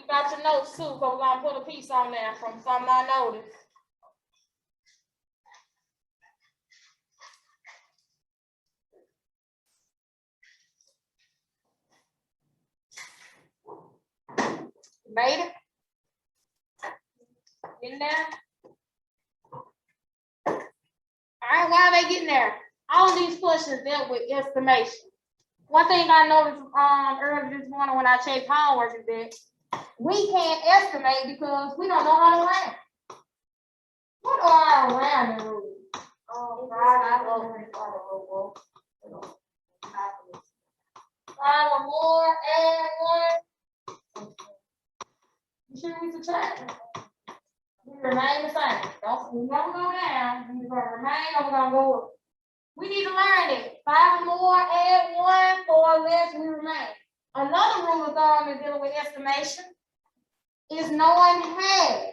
got your notes too, so we're gonna put a piece on there from something I noticed. Made it? In there? All right, why are they getting there? All these questions dealt with estimation. One thing I noticed earlier this morning when I checked homework is that we can't estimate because we don't know how to round. What are rounding rules? Oh, God, I love it. 5 or more, add 1. You should read the chat. We remain the same. We never go down. We're gonna remain or we're gonna go up. We need to learn it. 5 or more, add 1, 4 or less, we remain. Another rule of thumb in dealing with estimation is knowing half.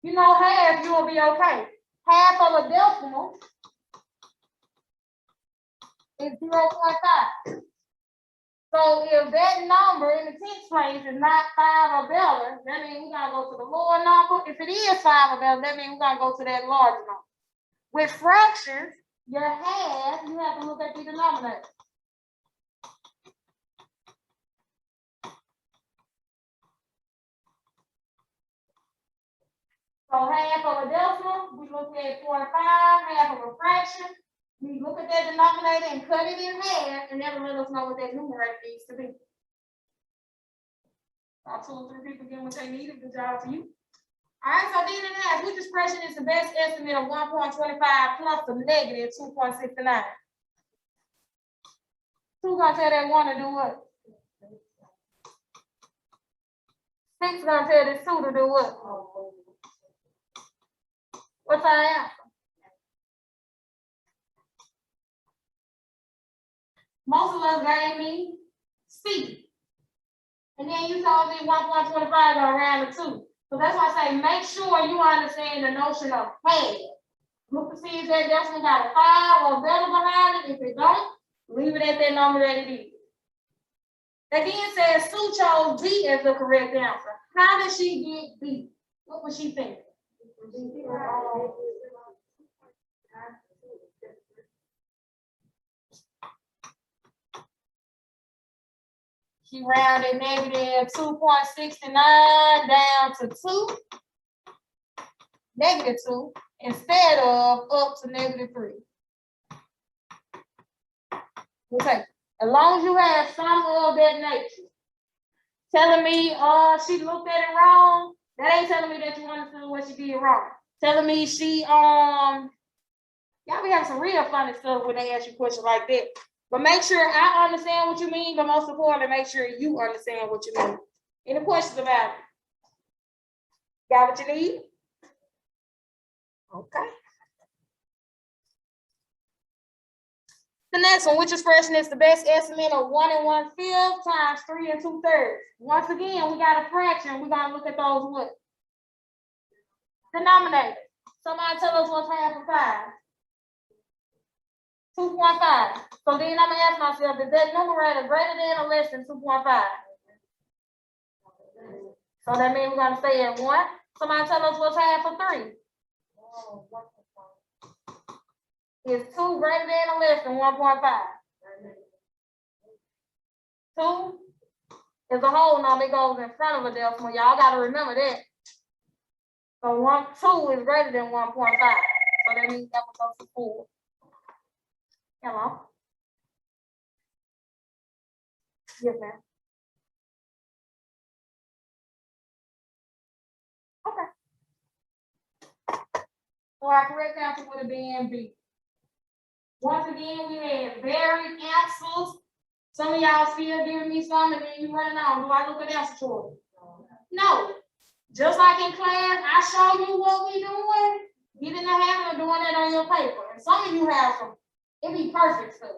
You know half, you will be okay. Half of a decimal is 0.5. So if that number in the tens place is not 5 or better, that means we're gonna go to the lower number. If it is 5 or better, that means we're gonna go to that larger number. With fractions, your half, you have to look at the denominator. So half of a decimal, we look at 45, half of a fraction. We look at that denominator and cut it in half, and that'll let us know what that numerator needs to be. About 2 or 3 people getting what they needed. Good job to you. All right, so then it asks, which expression is the best estimate of 1.25 plus the negative 2.69? Who's gonna tell that 1 to do what? 6 gonna tell this 2 to do what? What's our answer? Most of us gave me C. And then you told me 1.25 gonna round to 2. So that's why I say make sure you understand the notion of half. Look to see if that decimal got a 5 or better behind it. If it don't, leave it at that number that it is. That then says Sue chose B as the correct answer. How did she get B? What was she thinking? She rounded negative 2.69 down to 2, negative 2, instead of up to negative 3. Okay, as long as you have some of that nature. Telling me she looked at it wrong, that ain't telling me that you understood what she did wrong. Telling me she y'all be having some real funny stuff when they ask you questions like that. But make sure I understand what you mean, but most importantly, make sure you understand what you mean. Any questions about it? Got what you need? Okay. The next one, which expression is the best estimate of 1 1/5 times 3 2/3? Once again, we got a fraction. We're gonna look at those what? Denominator. Somebody tell us what's half of 5. 2.5. So then I'm gonna ask myself, is that numerator greater than or less than 2.5? So that means we're gonna stay at 1. Somebody tell us what's half of 3. Is 2 greater than or less than 1.5? 2 is a whole number. It goes in front of a decimal. Y'all got to remember that. So 2 is greater than 1.5. So that means that will go to 4. Hello? Yes, ma'am. Okay. So our correct answer would have been B. Once again, we had varied answers. Some of y'all still giving me some, and then you running on. Do I look at answer choice? No. Just like in class, I show you what we doing. You didn't have to doing that on your paper. And some of you have some, it be perfect stuff.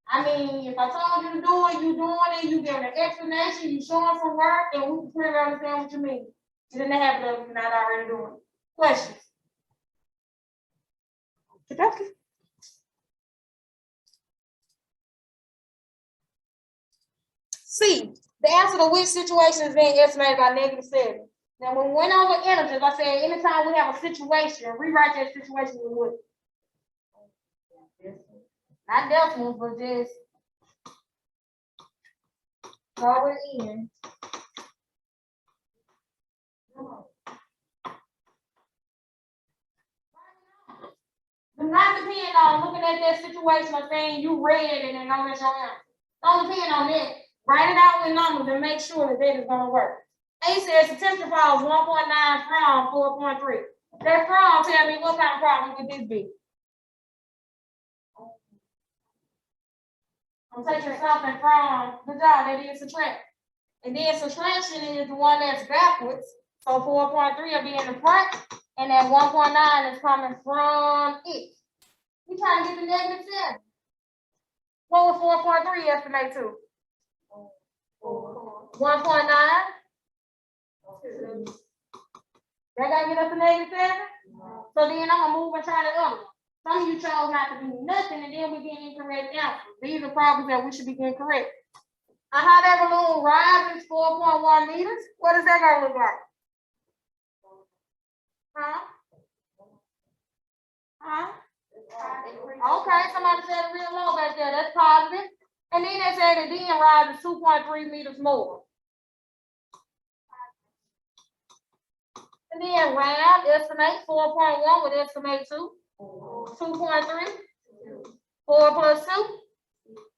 I mean, if I told you to do it, you doing it, you giving an explanation, you showing some work, and we can clearly understand what you mean. You didn't have to, you're not already doing it. Questions? Okay. C, the answer to which situation is being estimated by -7. Now, when we went over integers, I said anytime we have a situation, rewrite that situation with what? Not decimals, but just throw it in. Do not depend on looking at that situation or saying you read it and know that's your answer. Don't depend on that. Write it out with numbers and make sure that that is going to work. A says the temperature falls 1.9 from 4.3. That from tell me what kind of problem would this be? I'm taking something from the job that is subtract. And then subtraction is the one that's backwards. So 4.3 will be in the front, and that 1.9 is coming from it. We trying to get the -7. What would 4.3 estimate to? 1.9. That gotta get us to -7. So then I'm gonna move and try the other one. Some of you chose not to do nothing, and then we get incorrect answers. These are problems that we should be getting correct. A hot air balloon rises 4.1 meters. What is that gonna look like? Huh? Okay, somebody said it real low back there. That's positive. And then they said it then rises 2.3 meters more. And then round, estimate 4.1 would estimate 2. 2.3. 4 plus 2.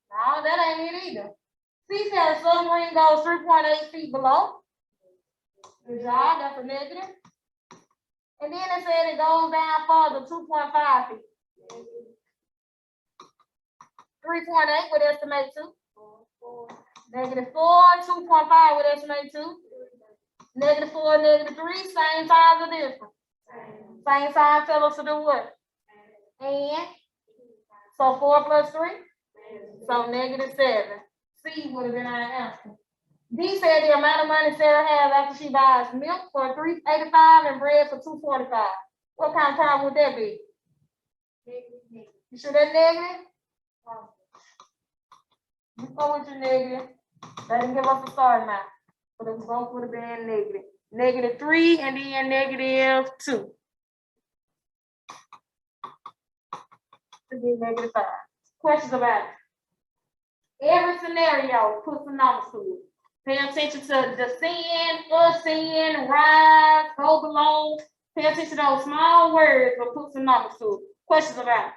No, that ain't it either. C said a submarine goes 3.8 feet below. Good job, that's a negative. And then it said it goes down further, 2.5 feet. 3.8 would estimate 2. -4, 2.5 would estimate 2. -4, -3, same size or different? Same size tell us to do what? And so 4 plus 3? So -7. C would have been our answer. D said the amount of money Sarah has after she buys milk for $3.85 and bread for $2.45. What kind of problem would that be? You sure that's negative? You go with your negative. That didn't give us a starting amount. But it both would have been negative. -3 and then -2. To be -5. Questions about it? Every scenario, put some numbers to it. Pay attention to descend, ascend, rise, go below. Pay attention to those small words, but put some numbers to it. Questions about it?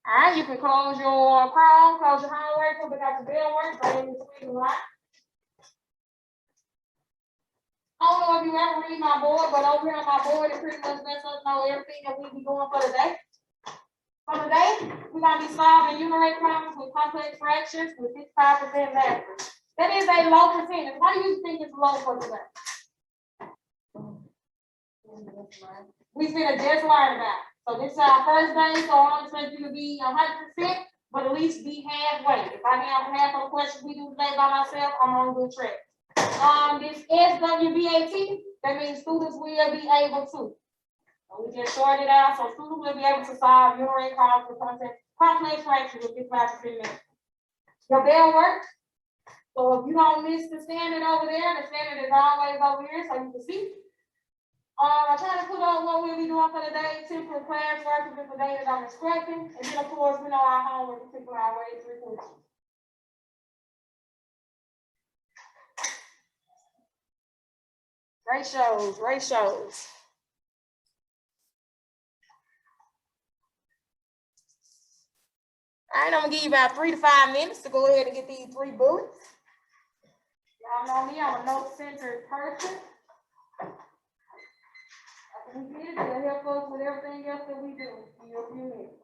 All right, you can close your Chrome, close your homework, put out the bell work, so in between the line. I don't know if you ever read my board, but over here on my board, it pretty much lets us know everything that we be doing for the day. For the day, we're gonna be solving unit problems with complex fractions with 55% math. That is a low percentage. Why do you think it's low for today? We finna just learn about it. So this is our first day, so I don't expect you to be 100%, but at least be halfway. If I have half of the questions we do today by myself, I'm on good track. This SWBAT, that means students will be able to. So we just shorted it out, so students will be able to solve unit problems with complex fractions with 55% math. Your bell works. So if you don't miss the standard over there, the standard is always over here, so you can see. I try to put on what we'll be doing for the day, typical class work, if it's a day that I'm expecting, and then of course we know our homework, particular our way to report. Ratios, ratios. All right, I'm gonna give you about 3 to 5 minutes to go ahead and get these 3 bullets. Y'all know me, I'm a note-centered person. We get it, it'll help us with everything else that we do in a few minutes.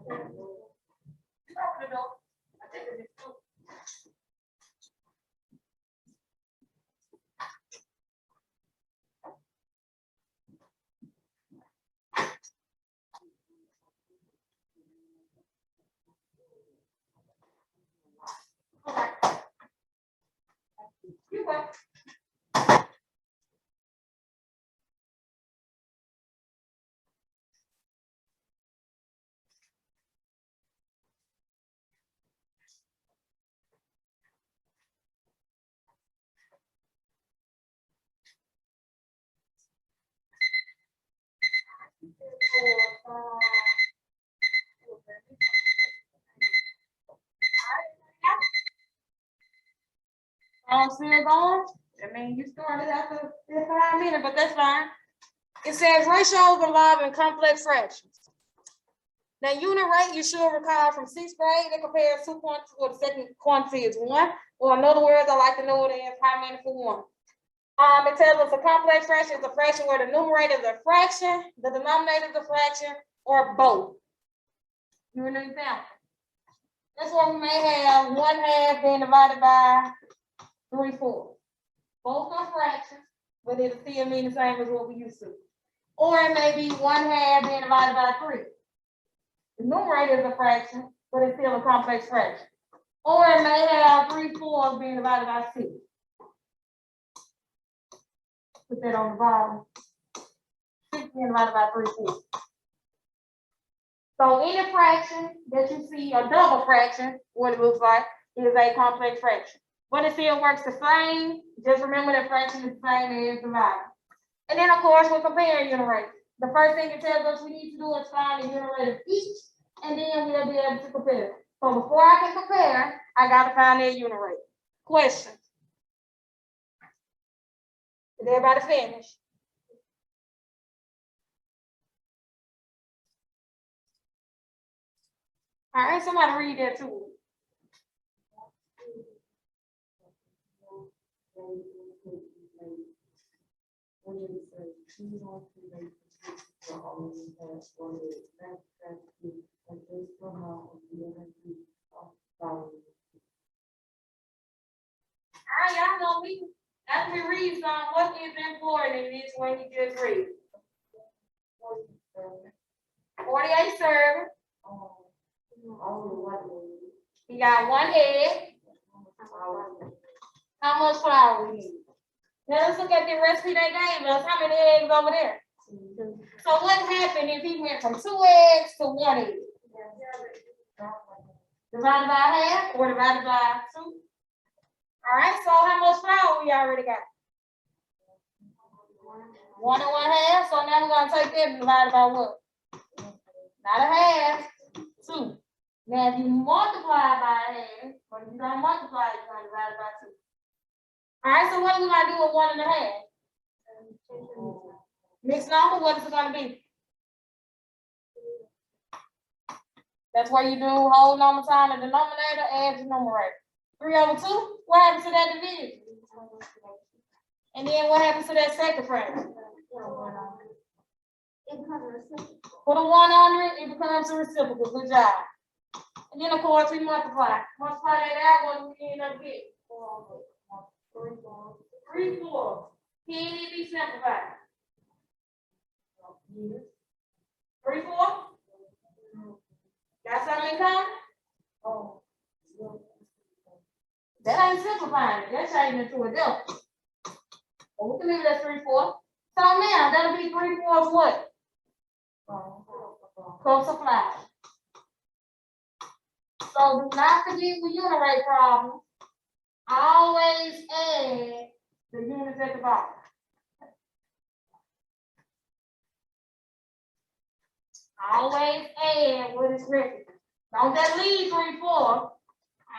the door. I think it's two. Okay. You go. Still going? I mean, you started after 5 minutes, but that's fine. It says ratios involving complex fractions. Now, unit rate, you should recall from 6th grade, it compares 2 quantities, or the second quantity is 1, or in other words, I like to know it as how many for 1. It tells us a complex fraction is a fraction where the numerator is a fraction, the denominator is a fraction, or both. You an example. That's where we may have 1/2 being divided by 3/4. Both are fractions, but it'll still mean the same as what we used to. Or it may be 1/2 being divided by 3. The numerator is a fraction, but it's still a complex fraction. Or it may have 3/4 being divided by 6. Put that on the bottom. 6 being divided by 3/4. So any fraction that you see, a double fraction, what it looks like, is a complex fraction. But it still works the same. Just remember that fraction is the same as divided. And then, of course, we're comparing unit rates. The first thing it tells us we need to do is find the unit rate of each, and then we'll be able to compare. So before I can compare, I got to find their unit rate. Questions? Is everybody finished? All right, somebody read that too. All right, y'all know me. After we read some, what is important in this when you just read? 48 servings. You got 1 egg. How much flour we need? Now let's look at the recipe they gave us. How many eggs over there? So what happened if he went from 2 eggs to 1 egg? Divided by half or divided by 2? All right, so how much flour we already got? 1 and 1/2. So now we're going to take that and divide it by what? Not a half, 2. Now if you multiply by a half, but if you don't multiply, you're going to divide it by 2. All right, so what are we going to do with 1 1/2? Mixed number, what is it going to be? That's where you do whole number times the denominator, add the numerator. 3/2, what happens to that division? And then what happens to that second fraction? Put a 1 under it, it becomes a reciprocal. Good job. And then, of course, we multiply. Multiply that out, what do we end up getting? 3/4. Can it be simplified? 3/4? Got something in common? That ain't simplifying it. That's changing it to a delta. But we can leave it as 3/4. So now that'll be 3/4 what? Close supply. So do not forget with unit rate problem. Always add the units at the bottom. Always add what is written. Don't just leave 3/4.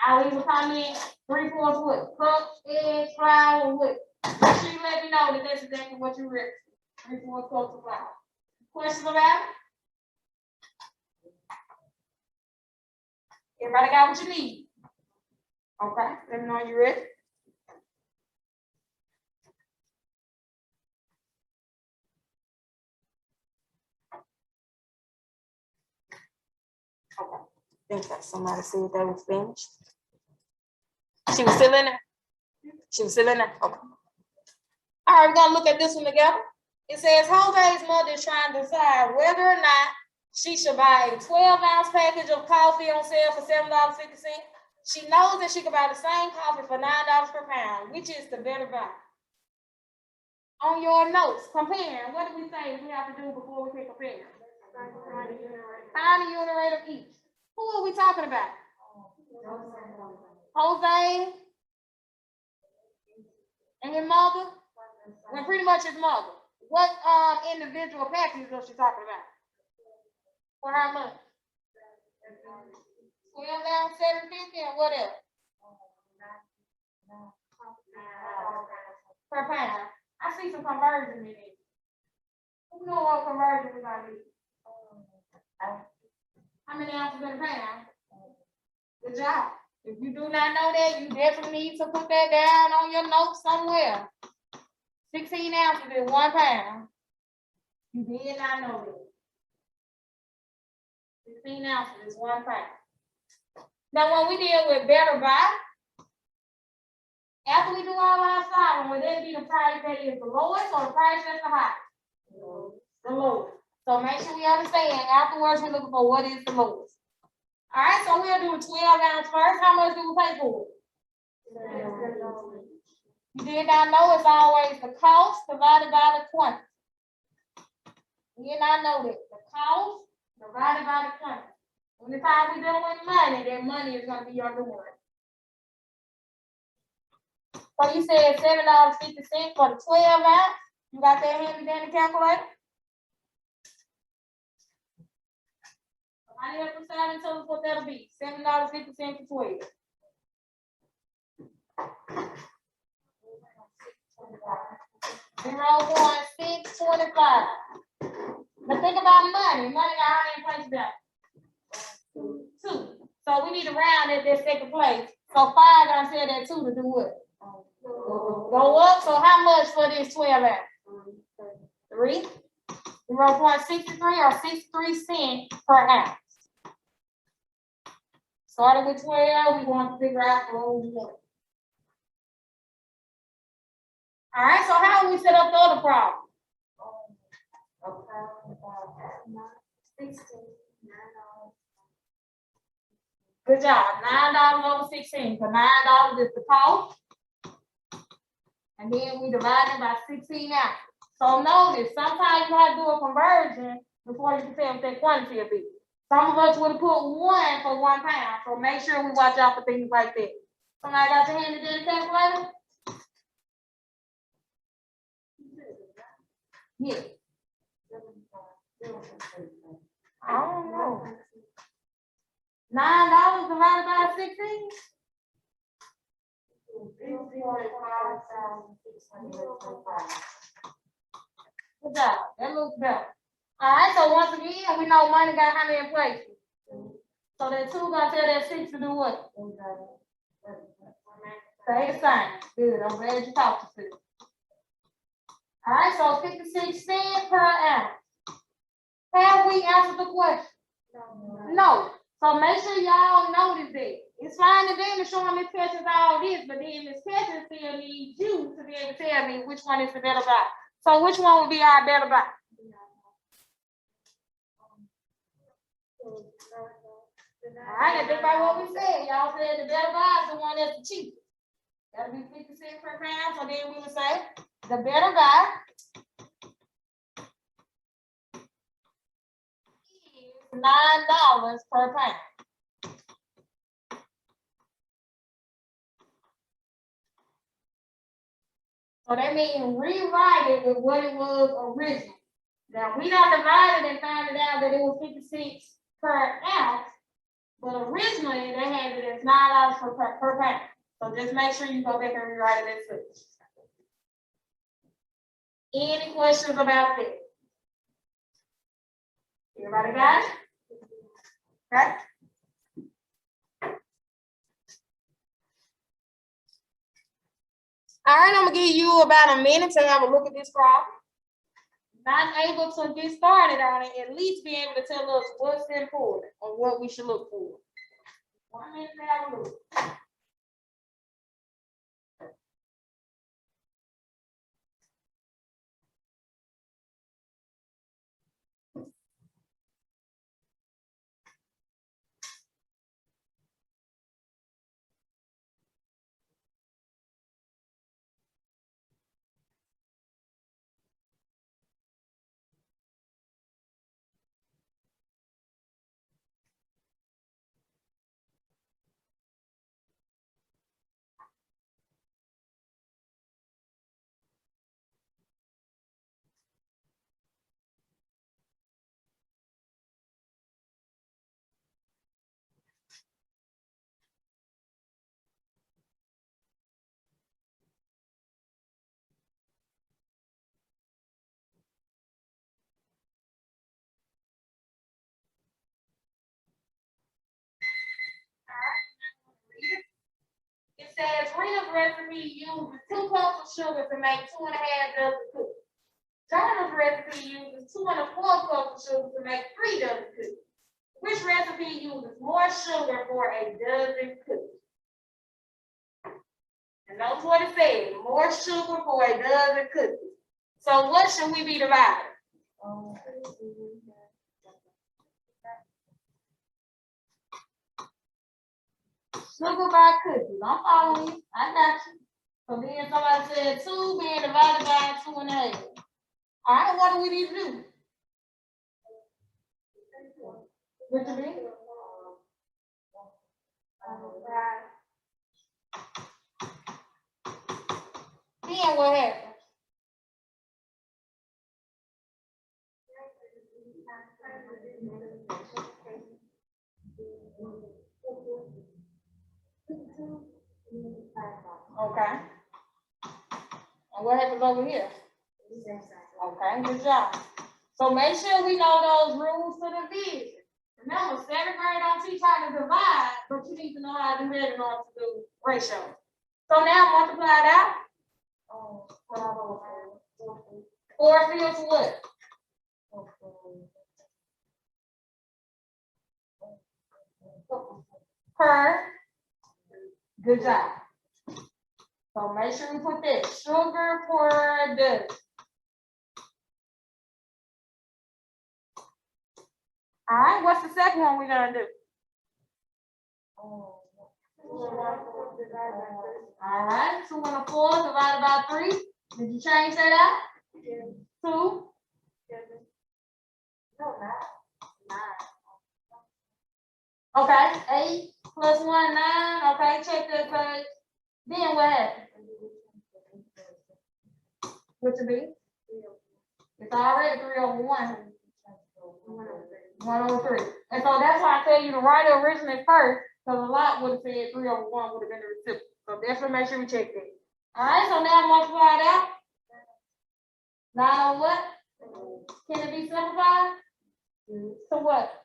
I'll leave a comment 3/4 what? Cups, eggs, flour, what? Make sure you let me know that that's exactly what you written. 3/4 cups of flour. Questions about it? Everybody got what you need? Okay, let me know you ready. think that somebody said that was finished. She was still in there? She was still in there? Okay. All right, we're gonna look at this one together. It says Jose's mother is trying to decide whether or not she should buy a 12-ounce package of coffee on sale for $7.50. She knows that she can buy the same coffee for $9 per pound, which is the better buy. On your notes, compare. What do we say we have to do before we can compare? Find a unit rate of each. Who are we talking about? Jose and his mother? Well, pretty much his mother. What individual packages was she talking about? For how much? 12 ounce, 750, and what else? Per pound. I see some conversion in it. Who know what conversion is gonna be? How many ounces in a pound? Good job. If you do not know that, you definitely need to put that down on your notes somewhere. 16 ounces is 1 pound. You did not know that. 16 ounces is 1 pound. Now, when we deal with better buy, after we do all our solving, will that be the price that is the lowest or the price that's the highest? The lowest. So make sure we understand. Afterwards, we're looking for what is the lowest. All right, so we'll do 12 ounce first. How much do we pay for it? You did not know it's always the cost divided by the quantity. You did not know that. The cost divided by the quantity. When the time we dealing with money, that money is going to be your reward. So you said $7.50 for the 12 ounce. You got that handy dandy calculator? I have to sign and tell us what that'll be. $7.50 for 12. $0.625. But think about money. Money got how many places down? 2. So we need to round at that second place. So 5 gonna tell that 2 to do what? Go up. So how much for this 12 ounce? 3. 0.63 or 63 cents per ounce. Starting with 12, we want to figure out what we want. All right, so how do we set up the other problem? Good job. $9 over 16. So $9 is the cost. And then we divide it by 16 ounces. So notice, sometimes you have to do a conversion before you can tell what that quantity will be. Some of us would have put 1 for 1 pound. So make sure we watch out for things like that. Somebody got your hand in the calculator? Yeah. I don't know. $9 divided by 16? Good job. That looks better. All right, so once again, we know money got how many places? So that 2 gonna tell that 6 to do what? Stay the same. Good. I'm glad you talked to me. All right, so 56 cents per ounce. Have we answered the question? No. So make sure y'all notice that. It's fine to them to show them Miss Catchings all this, but then Miss Catchings still needs you to be able to tell me which one is the better buy. So which one would be our better buy? All right, and think about what we said. Y'all said the better buy is the one that's the cheapest. That'll be 50 cents per pound. So then we would say the better buy is $9 per pound. So that means rewrite it with what it was originally. Now we don't divide it and find it out that it was 56 per ounce, but originally they had it as $9 per pound. So just make sure you go back and rewrite it as such. Any questions about that? Everybody got it? Okay. All right, I'm gonna give you about a minute to have a look at this problem. Not able to get started on it, at least be able to tell us what's important or what we should look for. minutes to have a look. It says Rita's recipe uses 2 cups of sugar to make 2.5 dozen cookies. Donna's recipe uses 2.25 cups of sugar to make 3 dozen cookies. Which recipe uses more sugar for a dozen cookies? And notice what it says, more sugar for a dozen cookies. So what should we be dividing? Sugar by cookies. I'm following you. I got you. So then somebody said 2 being divided by 2.5. All right, what do we need to do? What you mean? Then what happens? Okay. And what happens over here? Okay, good job. So make sure we know those rules for division. Remember, 7th grade don't teach how to divide, but you need to know how to do that in order to do ratio. So now multiply it out. 4 fields what? Per. Good job. So make sure we put that sugar per dozen. All right, what's the second one we're gonna do? All right, 2.25 divided by 3. Did you change that out? Yes. 2. No, 9. Okay, 8 plus 1, 9. Okay, check that page. Then what happened? What to be? It's already 3/1. 1/3. And so that's why I tell you to write it originally first, because a lot would have said 3/1 would have been the recipient. So definitely make sure we check that. All right, so now multiply it out. 9 on what? Can it be simplified? To what?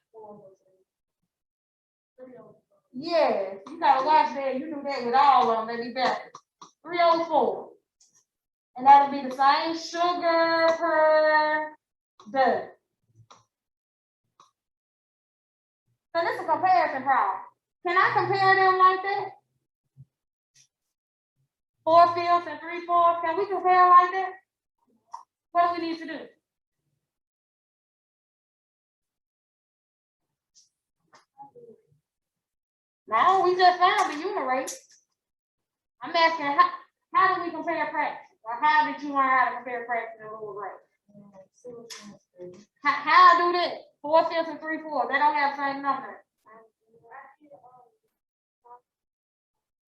Yes, you gotta watch that. You do that with all of them, they be better. 3/4. And that'll be the same sugar per dozen. So this is a comparison problem. Can I compare them like that? 4 fields and 3/4. Can we compare like that? What do we need to do? No, we just found the unit rate. I'm asking how do we compare practice? Or how did you learn how to compare practice in lower grade? How I do that? 4 fields and 3/4. They don't have the same number.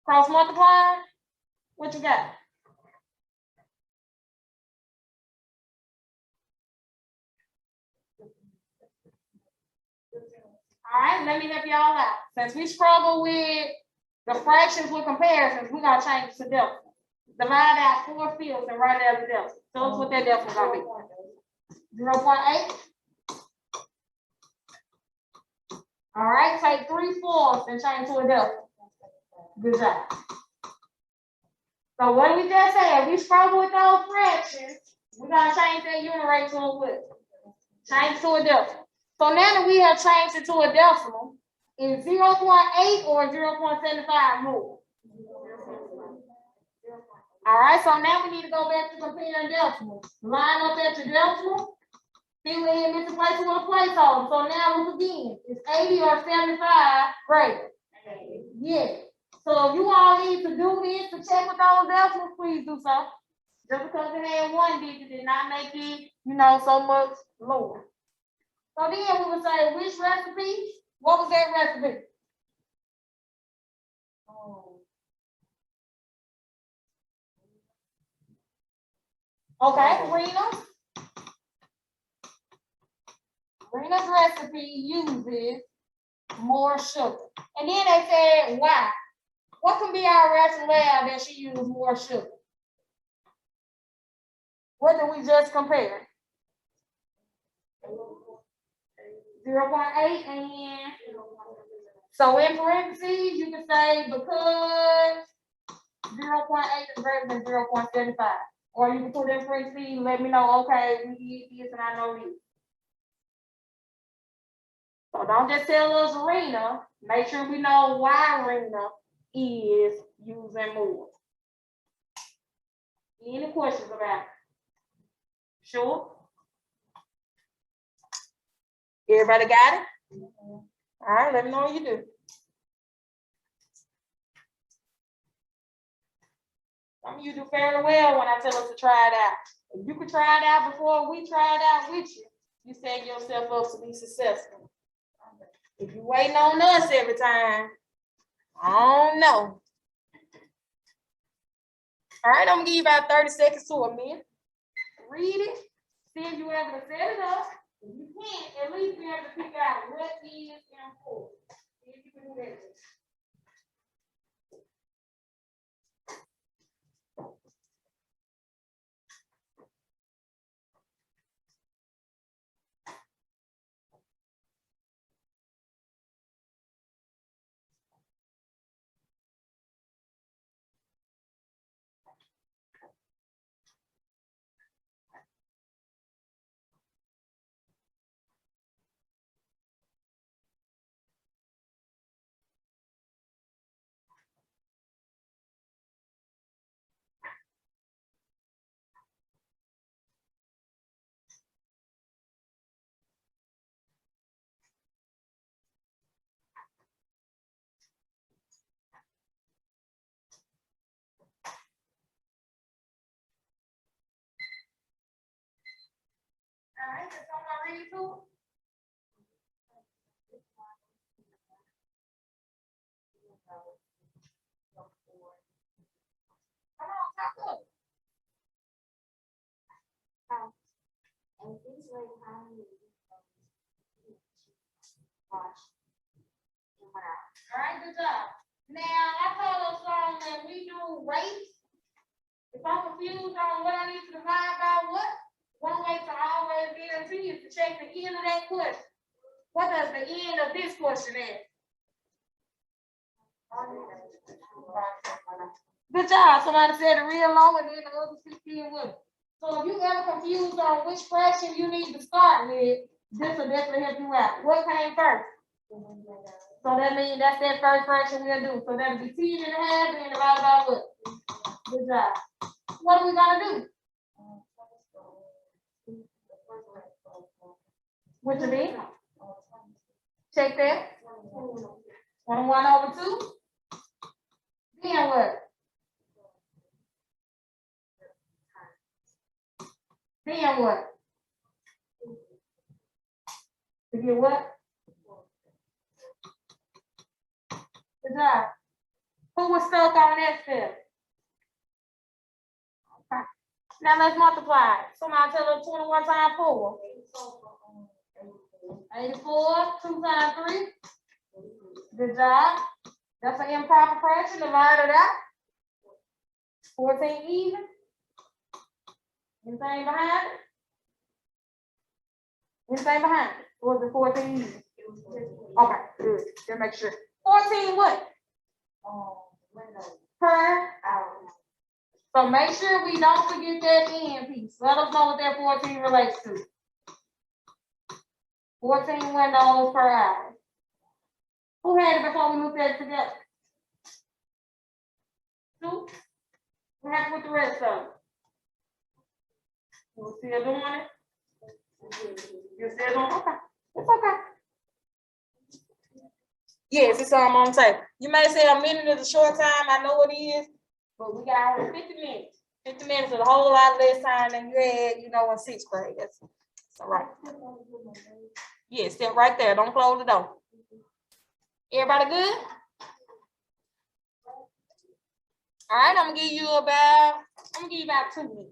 Cross multiply. What you got? All right, let me help y'all out. Since we struggle with the fractions with comparisons, we're gonna change it to delta. Divide out 4 fields and write it as a delta. Tell us what that delta is gonna be. 0.8. All right, take 3/4 and change to a delta. Good job. So what we just said, we struggle with those fractions. We're gonna change that unit rate to a what? Change to a delta. So now that we have changed it to a decimal, Is 0.8 or 0.75 more? All right, so now we need to go back to comparing decimals. Line up at your decimal. Fill in missing places with a placeholder. So now look again. Is 80 or 75 greater? Yes. So if you all need to do this to check with those decimals, please do so. Just because it had one digit did not make it, so much lower. So then we would say, which recipe? What was that recipe? Okay, Rena's recipe uses more sugar. And then they said, why? What can be our rationale that she used more sugar? What did we just compare? 0.8 and so in parentheses, you can say because 0.8 is greater than 0.75. Or you can put in parentheses, let me know, okay, we did this and I know this. So don't just tell us Rena, make sure we know why Rena is using more. Any questions about it? Sure? Everybody got it? All right, let me know what you do. Some of you do fairly well when I tell us to try it out. If you could try it out before we try it out with you, you set yourself up to be successful. If you're waiting on us every time, I don't know. All right, I'm gonna give you about 30 seconds to a minute. Read it, see if you're able to set it up. If you can't, at least be able to pick out what is important. See if you can do that. All right, can someone read it to us? Come on, talk up. And these were how many wash and what else? All right, good job. Now, I told us when we do rates, if I'm confused on what I need to divide by what, one way to always guarantee is to check the end of that question. What does the end of this question ask? Good job. Somebody said it real long and then the other 16 with it. So if you ever confused on which fraction you need to start with, this will definitely help you out. What came first? So that means that's that first fraction we'll do. So that'll be 10 and a half and divided by what? Good job. What are we gonna do? Which of these? Check that. 21 over 2. Then what? Then what? To get what? Good job. Who was stuck on that step? Okay. Now let's multiply. Somebody tell us 21 times 4. 84, 2 times 3. Good job. That's an improper fraction. Divide it out. 14 even. Anything behind it? Anything behind it? Or was it 14 even? Okay, good. Just make sure. 14 what? Per hour. So make sure we don't forget that end piece. Let us know what that 14 relates to. 14 windows per hour. Who had it before we looked at it together? Two? What happened with the rest of them? You still doing it? You still doing it? Okay. It's okay. Yes, it's on the table. You may say a minute is a short time. I know it is, but we got over 50 minutes. 50 minutes is a whole lot less time than you had, you know, in sixth grade. That's all right. Yeah, step right there. Don't close the door. Everybody good? All right, I'm gonna give you about 2 minutes.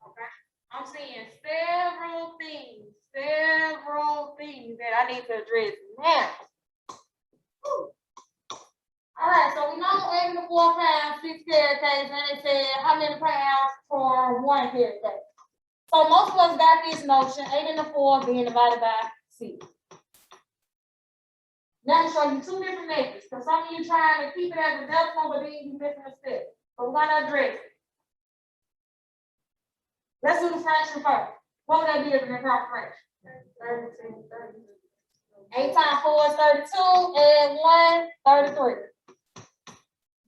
Okay. I'm seeing several things that I need to address now. All right, so we know 8 in the 4 pounds, 6 carrot cakes, and they said how many pounds for 1 carrot cake. So most of us got this notion, 8 in the 4 being divided by 6. Now I'm showing you 2 different methods, because some of you trying to keep it as a decimal, but then you missing a step. So we're gonna address it. Let's do the fraction first. What would that be as an improper fraction? 8 times 4 is 32, and 1, 33.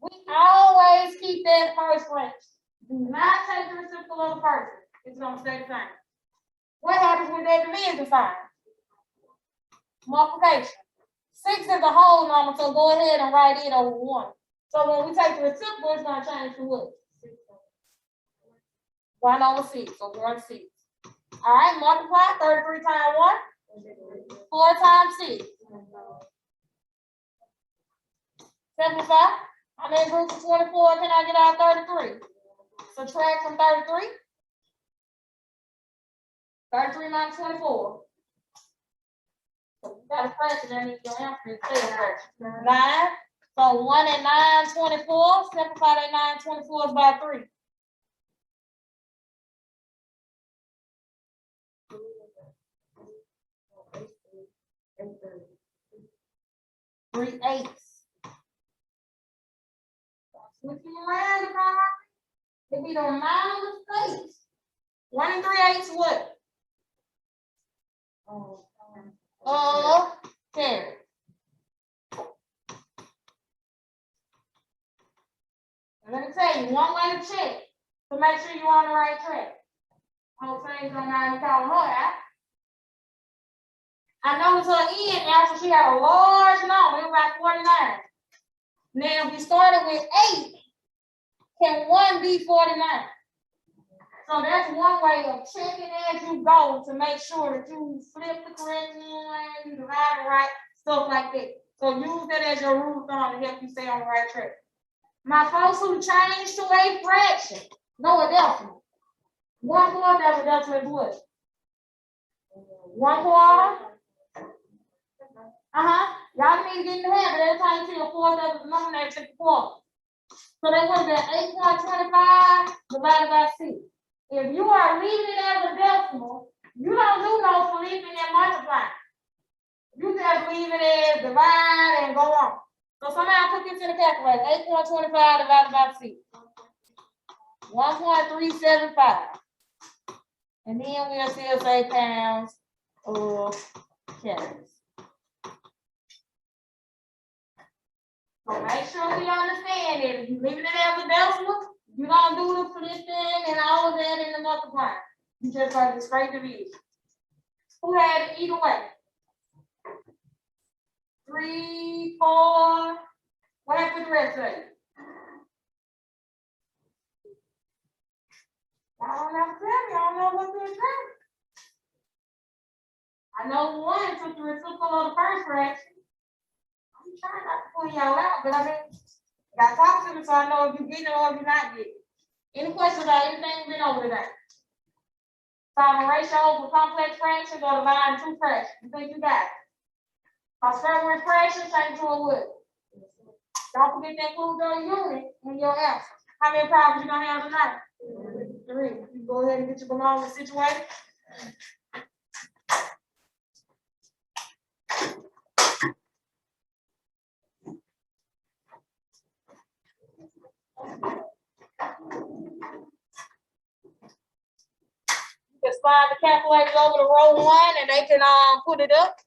We always keep that first fraction. Do not take the reciprocal of the person. It's gonna stay the same. What happens with that division sign? Multiplication. 6 is a whole number, so go ahead and write it over 1. So when we take the reciprocal, it's gonna change to what? 1 over 6, so 1 6. All right, multiply 33 times 1. 4 times 6. Simplify. How many groups of 24 can I get out of 33? Subtract from 33. 33 minus 24. So you got a fraction that needs your answer is a fraction. 9. So 1 and 9, 24. Simplify that 9, 24 is by 3. 3/8. Switching around, if we don't mind the space. 1 and 3/8 what? Carrot. Let me tell you, one way to check to make sure you're on the right track. Whole thing's don't mind calling her out. I noticed her end after she had a large number, it was about 49. Now, if we started with 8, can 1 be 49? So that's one way of checking as you go to make sure that you flip the correct one, you divide it right, stuff like that. So use that as your rule of thumb to help you stay on the right track. My folks who changed to a fraction, no a decimal. 1/4 of a decimal is what? 1/4. Y'all need to get in the habit. Every time you see a fourth of the denominator, take the quarter. So that would have been 8.25 divided by 6. If you are leaving it as a decimal, you don't do no flipping and multiplying. You just leave it as divide and go on. So somebody put this in the calculator. 8.25 divided by 6. 1.375. And then we'll still say pounds of carrots. So make sure we understand that if you're leaving it as a decimal, you don't do the flipping and all of that in the multiplying. You just got the straight division. Who had it either way? 3, 4. What happened with the rest of it? I don't have to tell me. I don't know what to say. I know one took the reciprocal of the first fraction. I'm trying not to pull y'all out, but I mean, you gotta talk to me so I know if you're getting it or if you're not getting it. Any questions about anything we've been over today? Solving ratio for complex fractions or dividing two fractions. You think you got it? If I start with fractions, change to a what? Don't forget to include your unit in your answer. How many problems you gonna have tonight? 3. You go ahead and get your belongings situated. You can slide the calculators over to row 1 and they can put it up.